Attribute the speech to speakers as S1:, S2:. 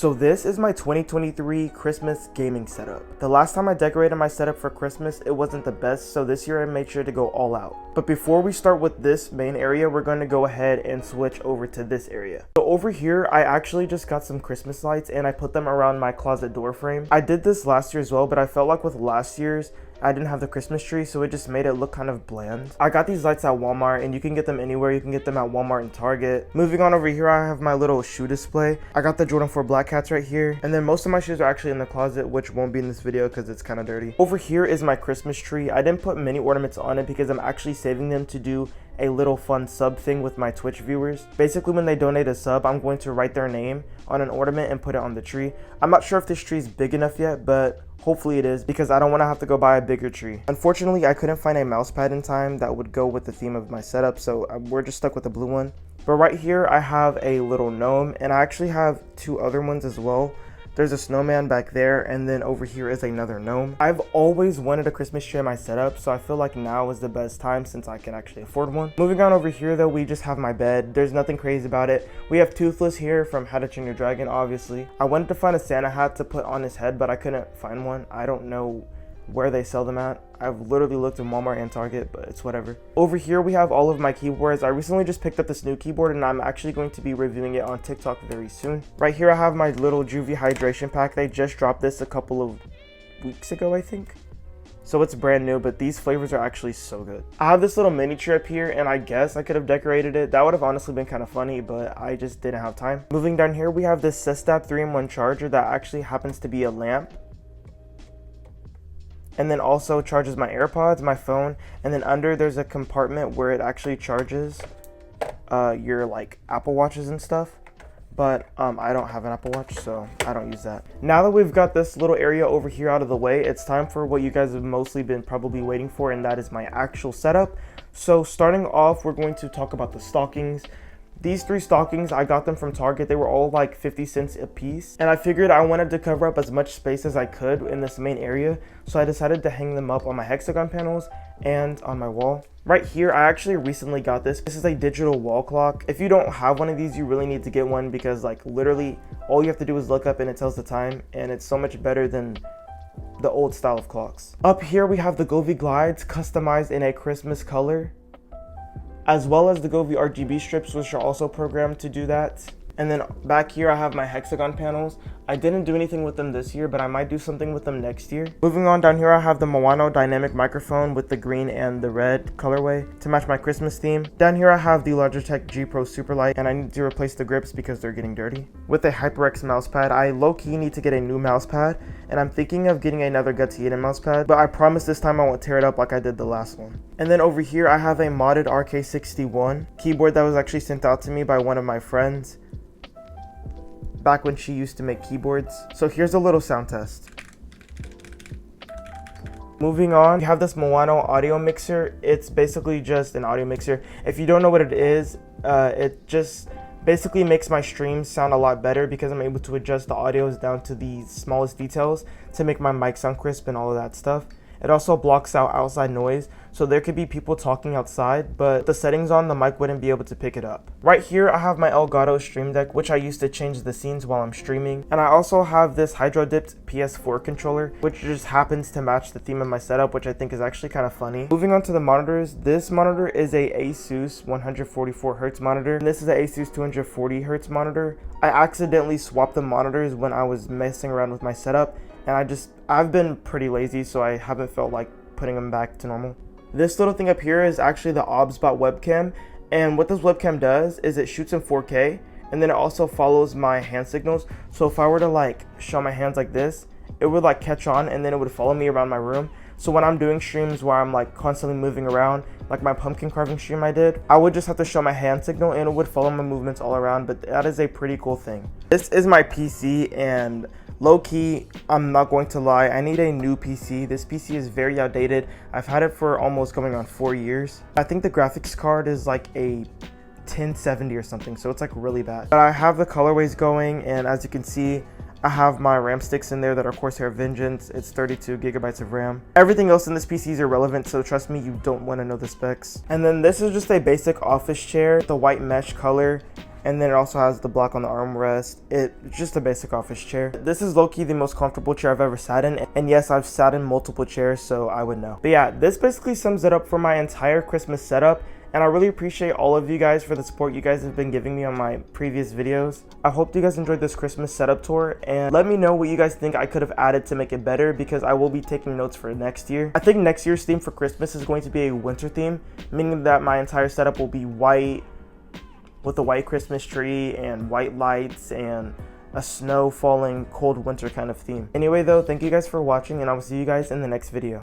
S1: So this is my 2023 Christmas gaming setup. The last time I decorated my setup for Christmas, it wasn't the best, so this year I made sure to go all out. But before we start with this main area, we're going to go ahead and switch over to this area. So over here, I actually just got some Christmas lights and I put them around my closet door frame. I did this last year as well, but I felt like with last year's, I didn't have the Christmas tree, so it just made it look kind of bland. I got these lights at Walmart, and you can get them anywhere. You can get them at Walmart and Target. Moving on over here, I have my little shoe display. I got the Jordan 4 Black Cats right here, and then most of my shoes are actually in the closet, which won't be in this video because it's kind of dirty. Over here is my Christmas tree. I didn't put many ornaments on it because I'm actually saving them to do a little fun sub thing with my Twitch viewers. Basically, when they donate a sub, I'm going to write their name on an ornament and put it on the tree. I'm not sure if this tree is big enough yet, but hopefully it is, because I don't want to have to go buy a bigger tree. Unfortunately, I couldn't find a mouse pad in time that would go with the theme of my setup, so we're just stuck with the blue one. But right here, I have a little gnome, and I actually have two other ones as well. There's a snowman back there, and then over here is another gnome. I've always wanted a Christmas tree in my setup, so I feel like now is the best time since I can actually afford one. Moving on over here though, we just have my bed. There's nothing crazy about it. We have Toothless here from How to Train Your Dragon, obviously. I wanted to find a Santa hat to put on his head, but I couldn't find one. I don't know where they sell them at. I've literally looked in Walmart and Target, but it's whatever. Over here we have all of my keyboards. I recently just picked up this new keyboard and I'm actually going to be reviewing it on TikTok very soon. Right here I have my little Juvie hydration pack. They just dropped this a couple of weeks ago, I think. So it's brand new, but these flavors are actually so good. I have this little miniature up here, and I guess I could have decorated it. That would have honestly been kind of funny, but I just didn't have time. Moving down here, we have this Sestap 3-in-1 charger that actually happens to be a lamp, and then also charges my AirPods, my phone, and then under there's a compartment where it actually charges your like Apple Watches and stuff. But I don't have an Apple Watch, so I don't use that. Now that we've got this little area over here out of the way, it's time for what you guys have mostly been probably waiting for, and that is my actual setup. So starting off, we're going to talk about the stockings. These 3 stockings, I got them from Target. They were all like 50 cents a piece. And I figured I wanted to cover up as much space as I could in this main area. So I decided to hang them up on my hexagon panels and on my wall. Right here, I actually recently got this. This is a digital wall clock. If you don't have one of these, you really need to get one because like literally all you have to do is look up and it tells the time. And it's so much better than the old style of clocks. Up here, we have the Govee glides customized in a Christmas color, as well as the Govee RGB strips, which are also programmed to do that. And then back here, I have my hexagon panels. I didn't do anything with them this year, but I might do something with them next year. Moving on down here, I have the Moano dynamic microphone with the green and the red colorway to match my Christmas theme. Down here, I have the Logitech G Pro Superlight, and I need to replace the grips because they're getting dirty. With a HyperX mouse pad, I low-key need to get a new mouse pad, and I'm thinking of getting another Gutsy mouse pad, but I promise this time I won't tear it up like I did the last one. And then over here, I have a modded RK61 keyboard that was actually sent out to me by one of my friends back when she used to make keyboards. So here's a little sound test. Moving on, you have this Moano audio mixer. It's basically just an audio mixer. If you don't know what it is, it just basically makes my streams sound a lot better because I'm able to adjust the audios down to the smallest details to make my mic sound crisp and all of that stuff. It also blocks out outside noise, so there could be people talking outside, but the settings on the mic wouldn't be able to pick it up. Right here, I have my Elgato Stream Deck, which I use to change the scenes while I'm streaming. And I also have this Hydro-dipped PS4 controller, which just happens to match the theme of my setup, which I think is actually kind of funny. Moving on to the monitors, this monitor is a Asus 144Hz monitor, and this is an Asus 240Hz monitor. I accidentally swapped the monitors when I was messing around with my setup, and I've been pretty lazy, so I haven't felt like putting them back to normal. This little thing up here is actually the OBSBot webcam, and what this webcam does is it shoots in 4K, and then it also follows my hand signals. So if I were to like show my hands like this, it would like catch on, and then it would follow me around my room. So when I'm doing streams where I'm like constantly moving around, like my pumpkin carving stream I did, I would just have to show my hand signal and it would follow my movements all around, but that is a pretty cool thing. This is my PC, and low-key, I'm not going to lie, I need a new PC. This PC is very outdated. I've had it for almost going on 4 years. I think the graphics card is like a 1070 or something, so it's like really bad. But I have the colorways going, and as you can see, I have my RAM sticks in there that are Corsair Vengeance. It's 32 gigabytes of RAM. Everything else in this PC is irrelevant, so trust me, you don't want to know the specs. And then this is just a basic office chair, the white mesh color. And then it also has the block on the armrest. It's just a basic office chair. This is low-key the most comfortable chair I've ever sat in. And yes, I've sat in multiple chairs, so I would know. But yeah, this basically sums it up for my entire Christmas setup. And I really appreciate all of you guys for the support you guys have been giving me on my previous videos. I hope you guys enjoyed this Christmas setup tour, and let me know what you guys think I could have added to make it better, because I will be taking notes for next year. I think next year's theme for Christmas is going to be a winter theme, meaning that my entire setup will be white with a white Christmas tree and white lights and a snow falling cold winter kind of theme. Anyway though, thank you guys for watching, and I will see you guys in the next video.